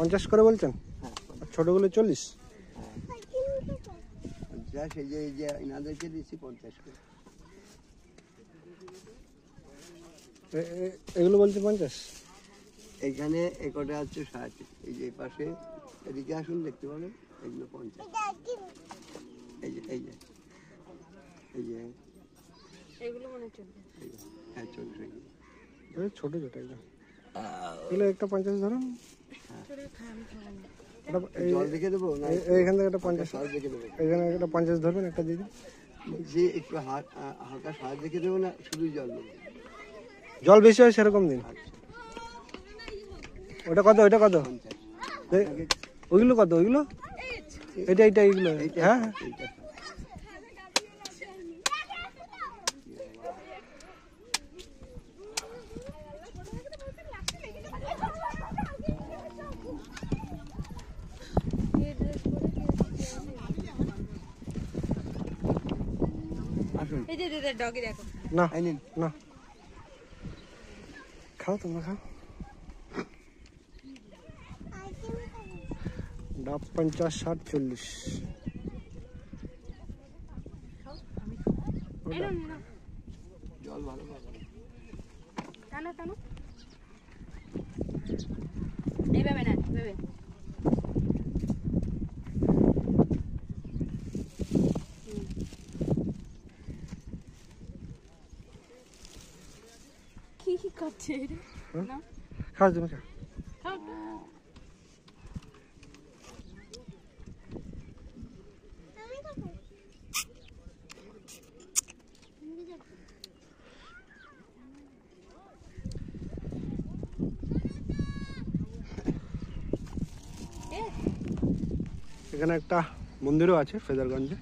50 করে বলছেন? হ্যাঁ, ছোটগুলো 40? এই যে এনাদেরকে দিচ্ছি 50 করে। এগুলো বলছে 50? এখানে একটা আছে 60, এই যে পাশে এদিকে আসুন দেখতে পাবেন, এগুলো 50। এই যে এই যে এই যে এগুলো মনে চলবে। হ্যাঁ, 40। ছোট ছোট একদম। এগুলো একটা 50 ধরুন। জল দেখে দেবো না? এইখান থেকে একটা 50, সাজ দেখে দেবো। এখানে একটা 50 ধরবেন, একটা দিয়ে দিন। যে একটু হালকা সাজ দেখে দেবো না, শুধু জল দেবো? জল বেশি হয় সেরকম দিন। ওটা কত? ওইটা কত? 50। ওইগুলো কত? ওইগুলো এটা এটা এইগুলো? হ্যাঁ, এই যে দিদা ডগি দেখো। না এই নিন। না, খাও তোমরা খাও। ডাব 50, 60, 40। জল ভালো পাবেন। টানো টানো, এইভাবে না, এইভাবে। কি করছে রে? না খাও তুমি খাও। খাও। এখানে একটা মন্দিরও আছে ফেজারগঞ্জে।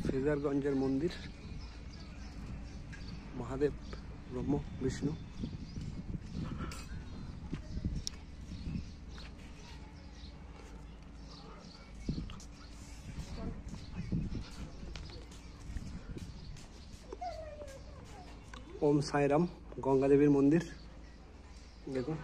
ফেজারগঞ্জের মন্দির, মহাদেব, ব্রহ্ম, বিষ্ণু। ওম সাইরাম, গঙ্গা দেবীর মন্দির দেখুন।